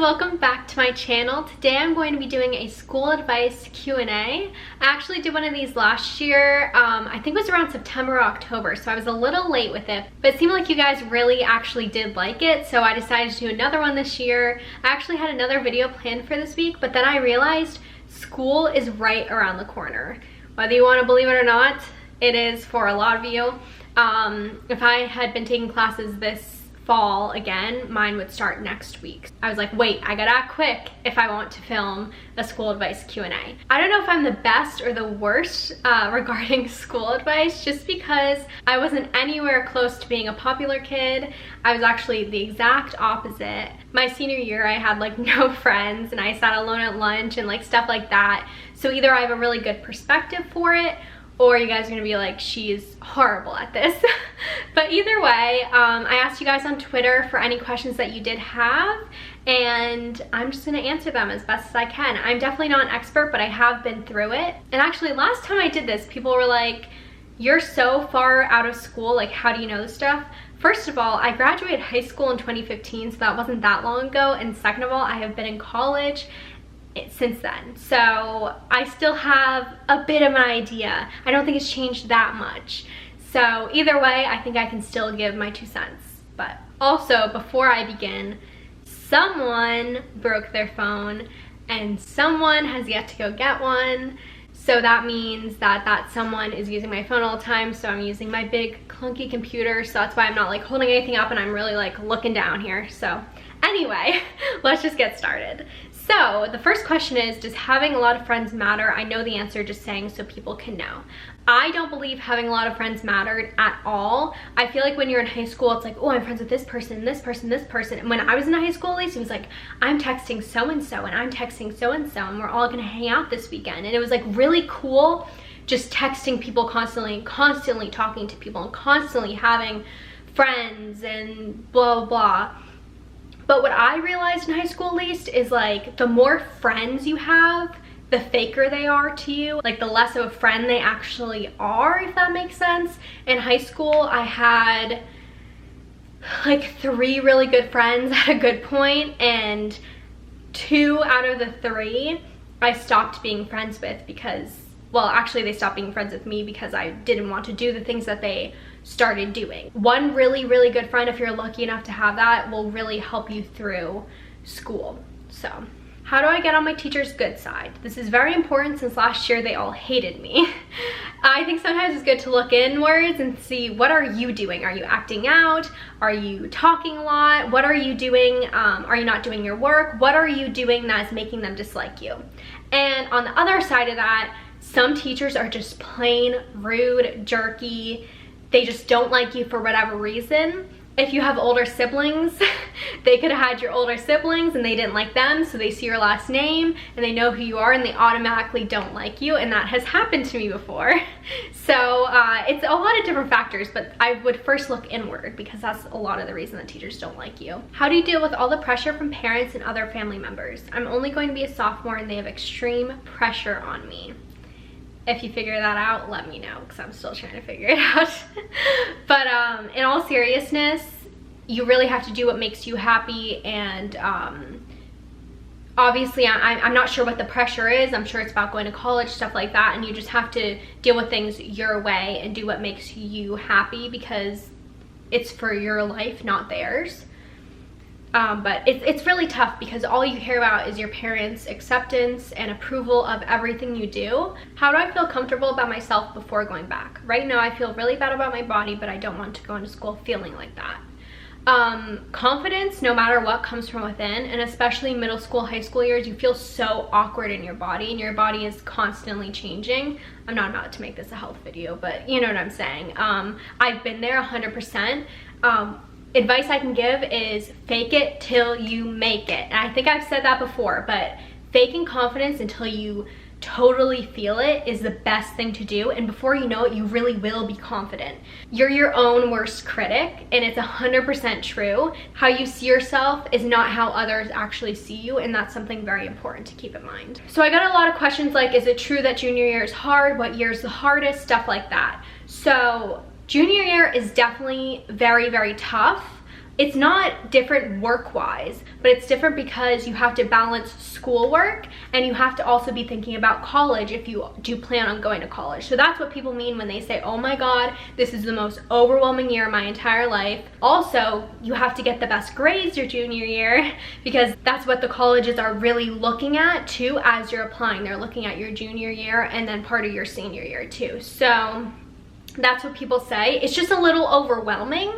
welcome back to my channel. Today I'm going to be doing a school advice Q&A. I actually did one of these last year, I think it was around September or October, so I was a little late with it, but it seemed like you guys really actually did like it, so I decided to do another one this year. I actually had another video planned for this week, but then I realized school is right around the corner. Whether you want to believe it or not, it is for a lot of you. If I had been taking classes this fall again, mine would start next week. I was like, wait, I gotta act quick if I want to film a school advice Q&A. I don't know if I'm the best or the worst regarding school advice, just because I wasn't anywhere close to being a popular kid. I was actually the exact opposite. My senior year, I had like no friends and I sat alone at lunch and like stuff like that. So either I have a really good perspective for it, or you guys are gonna be like, she's horrible at this. But either way, I asked you guys on Twitter for any questions that you did have, and I'm just gonna answer them as best as I can. I'm definitely not an expert, but I have been through it. And actually, last time I did this, people were like, you're so far out of school, like how do you know this stuff? First of all, I graduated high school in 2015, so that wasn't that long ago. And second of all, I have been in college since then, so I still have a bit of an idea. I don't think it's changed that much. So either way, I think I can still give my 2 cents. But also, before I begin, someone broke their phone and someone has yet to go get one. So that means that that someone is using my phone all the time, so I'm using my big clunky computer, so that's why I'm not like holding anything up and I'm really like looking down here. So anyway, let's just get started. So the first question is, does having a lot of friends matter? I know the answer, just saying so people can know. I don't believe having a lot of friends mattered at all. I feel like when you're in high school, it's like, oh, I'm friends with this person, this person, this person. And when I was in high school, at least, it was like, I'm texting so-and-so and I'm texting so-and-so and we're all gonna hang out this weekend. And it was like really cool just texting people constantly and constantly talking to people and constantly having friends and blah, blah, blah. But what I realized in high school, at least, is like the more friends you have, the faker they are to you. Like the less of a friend they actually are, if that makes sense. In high school, I had like 3 really good friends at a good point, and 2 out of the 3 I stopped being friends with because, well, actually they stopped being friends with me because I didn't want to do the things that they started doing. One really, really good friend, if you're lucky enough to have that, will really help you through school. So, how do I get on my teacher's good side? This is very important since last year they all hated me. I think sometimes it's good to look inwards and see, what are you doing? Are you acting out? Are you talking a lot? What are you doing? Are you not doing your work? What are you doing that is making them dislike you? And on the other side of that, some teachers are just plain rude, jerky. They just don't like you for whatever reason. If you have older siblings, they could have had your older siblings and they didn't like them, so they see your last name and they know who you are and they automatically don't like you, and that has happened to me before. So it's a lot of different factors, but I would first look inward because that's a lot of the reason that teachers don't like you. How do you deal with all the pressure from parents and other family members? I'm only going to be a sophomore and they have extreme pressure on me. If you figure that out, let me know, because I'm still trying to figure it out. But in all seriousness, you really have to do what makes you happy, and obviously I'm not sure what the pressure is. I'm sure it's about going to college, stuff like that, and you just have to deal with things your way and do what makes you happy because it's for your life, not theirs. But it's really tough because all you hear about is your parents' acceptance and approval of everything you do. How do I feel comfortable about myself before going back? Right now I feel really bad about my body, but I don't want to go into school feeling like that. Confidence, no matter what, comes from within, and especially middle school, high school years, you feel so awkward in your body and your body is constantly changing. I'm not about to make this a health video, but you know what I'm saying. I've been there 100%. Advice I can give is fake it till you make it. And I think I've said that before, but faking confidence until you totally feel it is the best thing to do, and before you know it, you really will be confident. You're your own worst critic, and it's 100% true. How you see yourself is not how others actually see you, and that's something very important to keep in mind. So I got a lot of questions like, is it true that junior year is hard? What year is the hardest? Stuff like that. So junior year is definitely very, very tough. it's not different work-wise, but it's different because you have to balance schoolwork and you have to also be thinking about college if you do plan on going to college. So that's what people mean when they say, oh my God, this is the most overwhelming year of my entire life. Also, you have to get the best grades your junior year because that's what the colleges are really looking at too as you're applying. They're looking at your junior year and then part of your senior year too. So that's what people say. It's just a little overwhelming,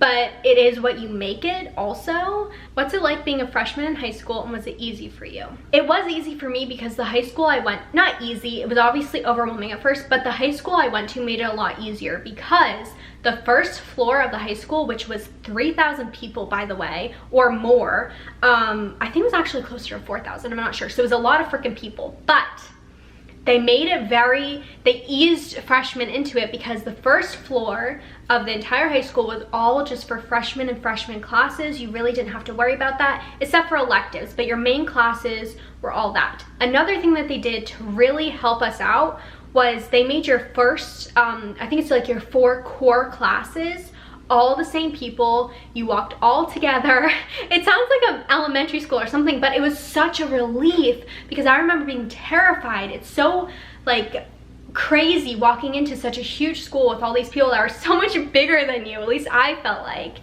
but it is what you make it also. What's it like being a freshman in high school, and was it easy for you? It was easy for me because the high school I went, not easy, it was obviously overwhelming at first, but the high school I went to made it a lot easier because the first floor of the high school, which was 3,000 people, by the way, or more, I think it was actually closer to 4,000, I'm not sure. So it was a lot of freaking people, but they made it they eased freshmen into it because the first floor of the entire high school was all just for freshmen and freshman classes. You really didn't have to worry about that, except for electives, but your main classes were all that. Another thing that they did to really help us out was they made your first, I think it's like your 4 core classes, all the same people. You walked all together. It sounds like an elementary school or something, but it was such a relief because I remember being terrified. It's so like crazy walking into such a huge school with all these people that are so much bigger than you, at least I felt like.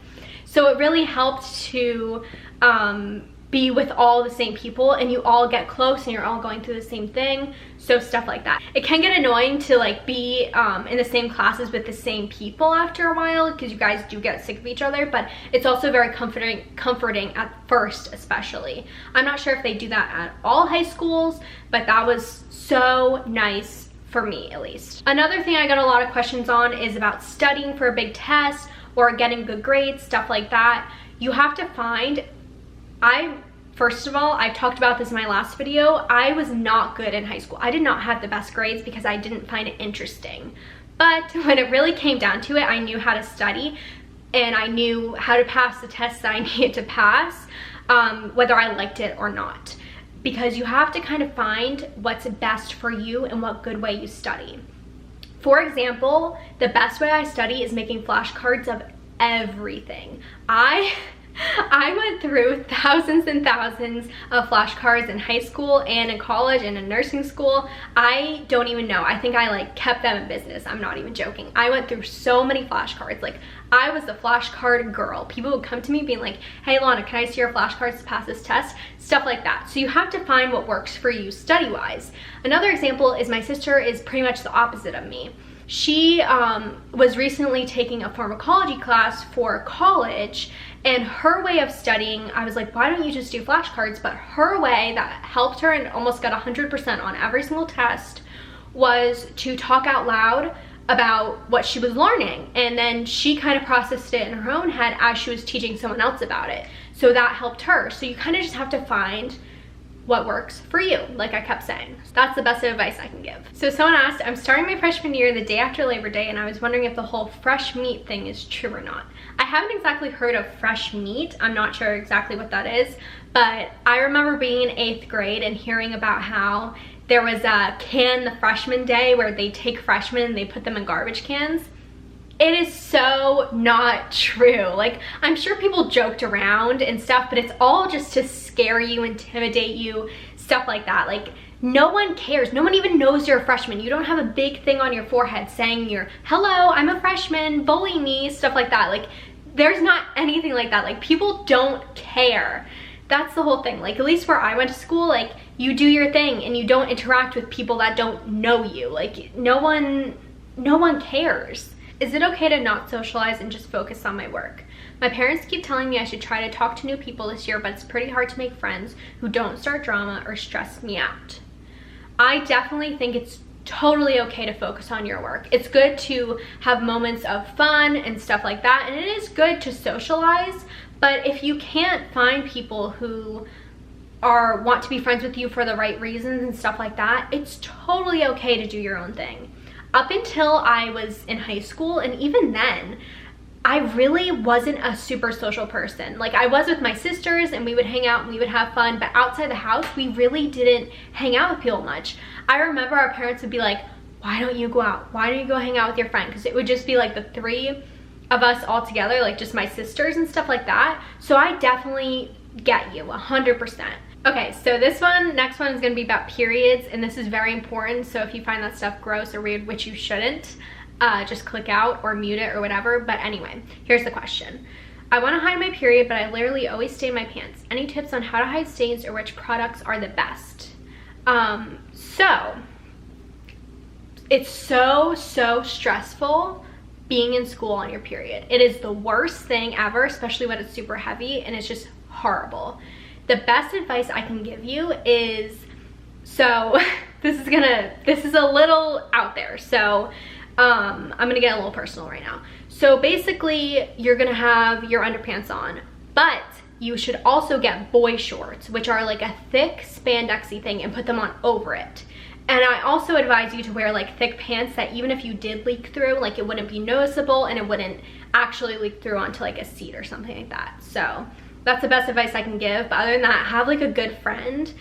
So it really helped to be with all the same people and you all get close and you're all going through the same thing. So stuff like that. It can get annoying to like be in the same classes with the same people after a while because you guys do get sick of each other, but it's also very comforting at first especially. I'm not sure if they do that at all high schools, but that was so nice for me at least. Another thing I got a lot of questions on is about studying for a big test or getting good grades, stuff like that. You have to find, first of all, I've talked about this in my last video, I was not good in high school. I did not have the best grades because I didn't find it interesting. But when it really came down to it, I knew how to study and I knew how to pass the tests that I needed to pass, whether I liked it or not. Because you have to kind of find what's best for you and what good way you study. For example, the best way I study is making flashcards of everything. I went through thousands and thousands of flashcards in high school and in college and in nursing school. I don't even know. I think I like kept them in business. I'm not even joking. I went through so many flashcards. Like I was the flashcard girl. People would come to me being like, hey Lana, can I see your flashcards to pass this test? Stuff like that. So you have to find what works for you study-wise. Another example is my sister is pretty much the opposite of me. She was recently taking a pharmacology class for college, and her way of studying, I was like, why don't you just do flashcards? But her way that helped her and almost got 100% on every single test was to talk out loud about what she was learning. And then she kind of processed it in her own head as she was teaching someone else about it. So that helped her. So you kind of just have to find what works for you, like I kept saying. That's the best advice I can give. So someone asked, I'm starting my freshman year the day after Labor Day, and I was wondering if the whole fresh meat thing is true or not. I haven't exactly heard of fresh meat. I'm not sure exactly what that is, but I remember being in 8th grade and hearing about how there was a Can the Freshman Day where they take freshmen and they put them in garbage cans. It is so not true. Like, I'm sure people joked around and stuff, but it's all just to scare you, intimidate you, stuff like that. Like, no one cares. No one even knows you're a freshman. You don't have a big thing on your forehead saying you're, hello, I'm a freshman, bully me, stuff like that. Like, there's not anything like that. Like, people don't care. That's the whole thing. Like, at least where I went to school, like, you do your thing and you don't interact with people that don't know you. Like, no one cares. Is it okay to not socialize and just focus on my work? My parents keep telling me I should try to talk to new people this year, but it's pretty hard to make friends who don't start drama or stress me out. I definitely think it's totally okay to focus on your work. It's good to have moments of fun and stuff like that, and it is good to socialize, but if you can't find people who want to be friends with you for the right reasons and stuff like that, it's totally okay to do your own thing. Up until I was in high school, and even then, I really wasn't a super social person. Like, I was with my sisters and we would hang out and we would have fun, but outside the house, we really didn't hang out with people much. I remember our parents would be like, why don't you go out? Why don't you go hang out with your friend? Because it would just be like the 3 of us all together, like just my sisters and stuff like that. So I definitely get you 100%. Okay, so next one is gonna be about periods, and this is very important. So if you find that stuff gross or weird, which you shouldn't, just click out or mute it or whatever. But anyway, here's the question. I want to hide my period, but I literally always stain my pants. Any tips on how to hide stains or which products are the best? So it's so stressful being in school on your period. It is the worst thing ever, especially when it's super heavy, and it's just horrible. The best advice I can give you is, so this is a little out there, so I'm gonna get a little personal right now. So basically, you're gonna have your underpants on, but you should also get boy shorts, which are like a thick spandexy thing, and put them on over it. And I also advise you to wear like thick pants that even if you did leak through, like it wouldn't be noticeable and it wouldn't actually leak through onto like a seat or something like that. So that's the best advice I can give. But other than that, have like a good friend.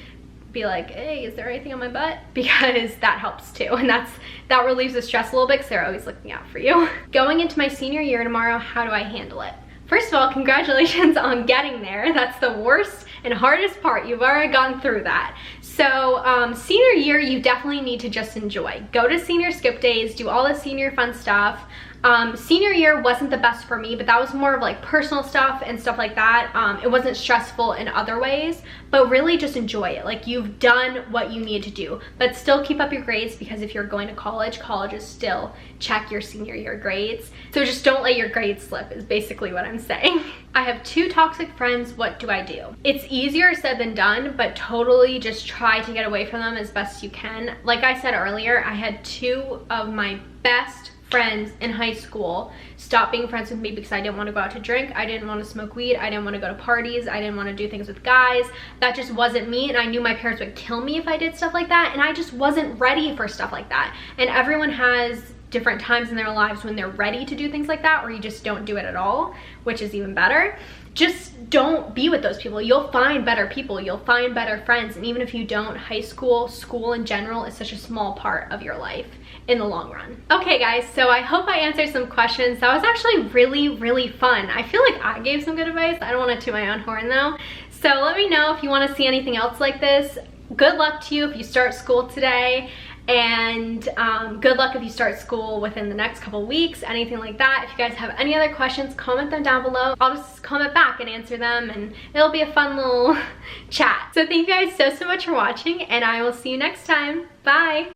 Be like, hey, is there anything on my butt? Because that helps too. And that relieves the stress a little bit because they're always looking out for you. Going into my senior year tomorrow, how do I handle it? First of all, congratulations on getting there. That's the worst and hardest part. You've already gone through that. So senior year, you definitely need to just enjoy. Go to senior skip days, do all the senior fun stuff. Senior year wasn't the best for me, but that was more of like personal stuff and stuff like that. It wasn't stressful in other ways, but really just enjoy it. Like, you've done what you need to do, but still keep up your grades, because if you're going to college, colleges still check your senior year grades. So just don't let your grades slip is basically what I'm saying. I have 2 toxic friends. What do I do? It's easier said than done, but totally just try to get away from them as best you can. Like I said earlier, I had 2 of my best friends in high school stop being friends with me because I didn't want to go out to drink, I didn't want to smoke weed, I didn't want to go to parties, I didn't want to do things with guys. That just wasn't me, and I knew my parents would kill me if I did stuff like that, and I just wasn't ready for stuff like that. And everyone has different times in their lives when they're ready to do things like that, or you just don't do it at all, which is even better. Just don't be with those people. You'll find better people, you'll find better friends, and even if you don't, high school, school in general is such a small part of your life in the long run. Okay guys, so I hope I answered some questions. That was actually really fun. I feel like I gave some good advice. I don't want to toot my own horn though. So let me know if you want to see anything else like this. Good luck to you if you start school today, and good luck if you start school within the next couple weeks, anything like that. If you guys have any other questions, comment them down below. I'll just comment back and answer them, and it'll be a fun little chat. So thank you guys so much for watching, and I will see you next time. Bye.